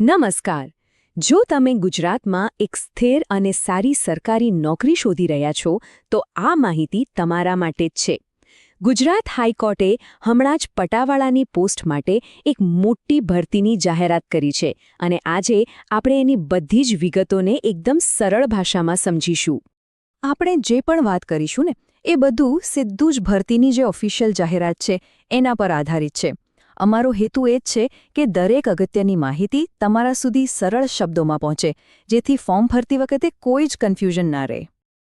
નમસ્કાર. જો તમે ગુજરાતમાં એક સ્થિર અને સારી સરકારી નોકરી શોધી રહ્યા છો તો આ માહિતી તમારા માટે જ છે. ગુજરાત હાઈકોર્ટે હમણાં જ પટાવાળાની પોસ્ટ માટે એક મોટી ભરતીની જાહેરાત કરી છે અને આજે આપણે એની બધી જ વિગતોને એકદમ સરળ ભાષામાં સમજીશું. આપણે જે પણ વાત કરીશું ને એ બધું સીધું જ ભરતીની જે ઓફિશિયલ જાહેરાત છે એના પર આધારિત છે. અમારો હેતુ એ જ છે કે દરેક અગત્યની માહિતી તમારા સુધી સરળ શબ્દોમાં પહોંચે, જેથી ફોર્મ ભરતી વખતે કોઈ જ કન્ફ્યુઝન ના રહે.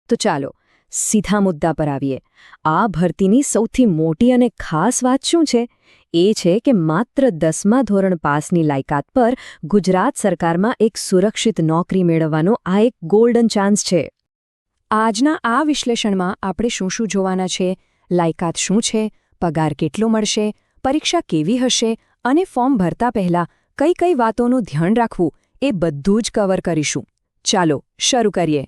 તો ચાલો સીધા મુદ્દા પર આવીએ. આ ભરતીની સૌથી મોટી અને ખાસ વાત શું છે? એ છે કે માત્ર 10મા ધોરણ પાસની લાયકાત પર ગુજરાત સરકારમાં એક સુરક્ષિત નોકરી મેળવવાનો આ એક ગોલ્ડન ચાન્સ છે. આજના આ વિશ્લેષણમાં આપણે શું શું જોવાના છે, લાયકાત શું છે, પગાર કેટલો મળશે, પરીક્ષા કેવી હશે અને ફોર્મ ભરતા પહેલાં કઈ કઈ વાતોનું ધ્યાન રાખવું એ બધું જ કવર કરીશું. ચાલો શરૂ કરીએ.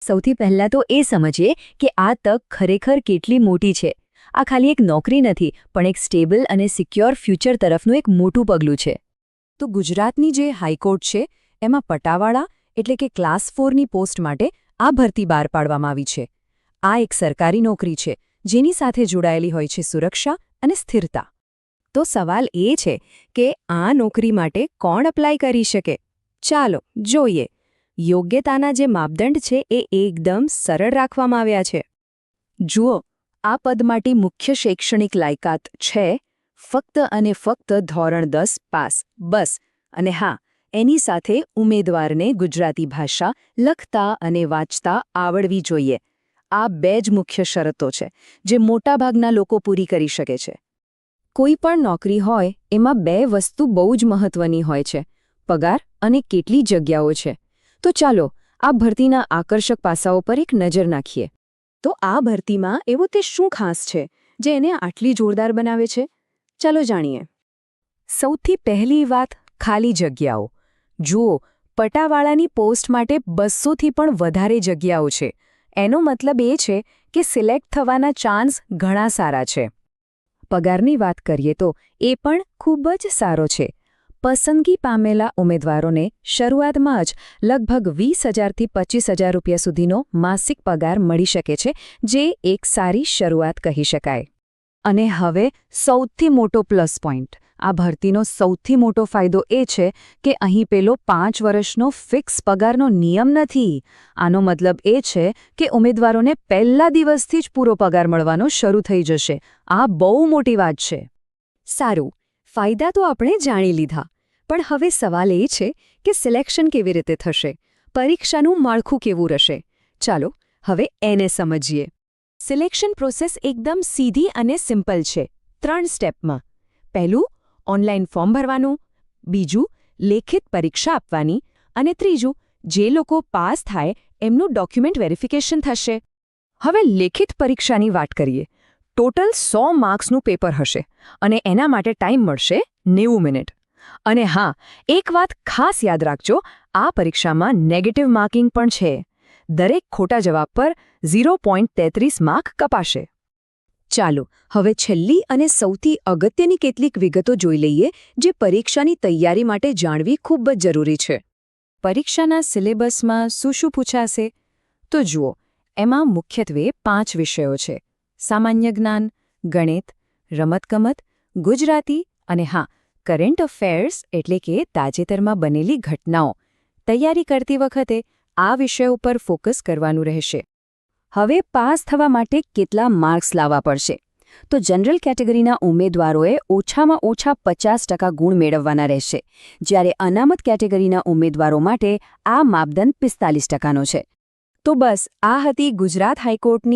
સૌથી પહેલાં તો એ સમજીએ કે આ તક ખરેખર કેટલી મોટી છે. આ ખાલી એક નોકરી નથી, પણ એક સ્ટેબલ અને સિક્યોર ફ્યુચર તરફનું એક મોટું પગલું છે. તો ગુજરાતની જે હાઈકોર્ટ છે એમાં પટાવાળા એટલે કે ક્લાસ 4ની પોસ્ટ માટે આ ભરતી બહાર પાડવામાં આવી છે. આ એક સરકારી નોકરી છે જેની સાથે જોડાયેલી હોય છે સુરક્ષા અને સ્થિરતા. તો સવાલ એ છે કે આ નોકરી માટે કોણ એપ્લાય કરી શકે? ચાલો જોઈએ. યોગ્યતાના જે માપદંડ છે એ એકદમ સરળ રાખવામાં આવ્યા છે. જુઓ, આ પદ માટે મુખ્ય શૈક્ષણિક લાયકાત છે ફક્ત અને ફક્ત ધોરણ 10 પાસ, બસ. અને હા, એની સાથે ઉમેદવારને ગુજરાતી ભાષા લખતા અને વાંચતા આવડવી જોઈએ. આ બે જ મુખ્ય શરતો છે જે મોટાભાગના લોકો પૂરી કરી શકે છે. કોઈ પણ નોકરી હોય એમાં બે વસ્તુ બહુ જ મહત્વની હોય છે: પગાર અને કેટલી જગ્યાઓ છે. તો ચાલો આ ભરતીના આકર્ષક પાસાઓ પર એક નજર નાખીએ. તો આ ભરતીમાં એવું તે શું ખાસ છે જે એને આટલી જોરદાર બનાવે છે? ચાલો જાણીએ. સૌથી પહેલી વાત, ખાલી જગ્યાઓ. જુઓ, પટાવાળાની પોસ્ટ માટે 200થી પણ વધારે જગ્યાઓ છે. એનો મતલબ એ છે કે સિલેક્ટ થવાના ચાન્સ ઘણા સારા છે. પગારની વાત કરીએ તો એ પણ ખૂબ જ સારો છે. પસંદગી પામેલા ઉમેદવારોને શરૂઆતમાં જ લગભગ 20,000થી 25,000 રૂપિયા સુધીનો માસિક પગાર મળી શકે છે, જે એક સારી શરૂઆત કહી શકાય. અને હવે સૌથી મોટો પ્લસ પોઈન્ટ, આ ભરતીનો સૌથી મોટો ફાયદો એ છે કે અહીં પેલો 5 વર્ષનો ફિક્સ પગારનો નિયમ નથી. આનો મતલબ એ છે કે ઉમેદવારોને પહેલા દિવસથી જ પૂરો પગાર મળવાનો શરૂ થઈ જશે. આ બહુ મોટી વાત છે. સારું, ફાયદા તો આપણે જાણી લીધા, પણ હવે સવાલ એ છે કે સિલેક્શન કેવી રીતે થશે? પરીક્ષાનું માળખું કેવું રહેશે? ચાલો હવે એને સમજીએ. સિલેક્શન પ્રોસેસ એકદમ સીધી અને સિમ્પલ છે. 3 સ્ટેપમાં. પહેલું, ઓનલાઈન ફોર્મ ભરવાનું. બીજું, લેખિત પરીક્ષા આપવાની. અને ત્રીજું, જે લોકો પાસ થાય એમનું ડોક્યુમેન્ટ વેરિફિકેશન થશે. હવે લેખિત પરીક્ષાની વાત કરીએ. ટોટલ 100 માર્ક્સનું પેપર હશે અને એના માટે ટાઈમ મળશે 90 મિનિટ. અને હા, એક વાત ખાસ યાદ રાખજો, આ પરીક્ષામાં નેગેટિવ માર્કિંગ પણ છે. દરેક ખોટા જવાબ પર 0.33 માર્ક કપાશે. ચાલો હવે છેલ્લી અને સૌથી અગત્યની કેટલીક વિગતો જોઈ લઈએ જે પરીક્ષાની તૈયારી માટે જાણવી ખૂબ જ જરૂરી છે. પરીક્ષાના સિલેબસમાં શું પૂછાશે? તો જુઓ, એમાં મુખ્યત્વે 5 વિષયો છે: સામાન્ય જ્ઞાન, ગણિત, રમતગમત, ગુજરાતી અને હા, કરન્ટ અફેર્સ એટલે કે તાજેતરમાં બનેલી ઘટનાઓ. તૈયારી કરતી વખતે આ વિષયો પર ફોકસ કરવાનું રહેશે. હવે પાસ થવા માટે કેટલા માર્ક્સ લાવવા પડશે? તો જનરલ કેટેગરીના ઉમેદવારોએ ઓછામાં ઓછા 50% ગુણ મેળવવાના રહેશે, જ્યારે અનામત કેટેગરીના ઉમેદવારો માટે આ માપદંડ 45%નો છે. તો બસ આ હતી ગુજરાત હાઈકોર્ટની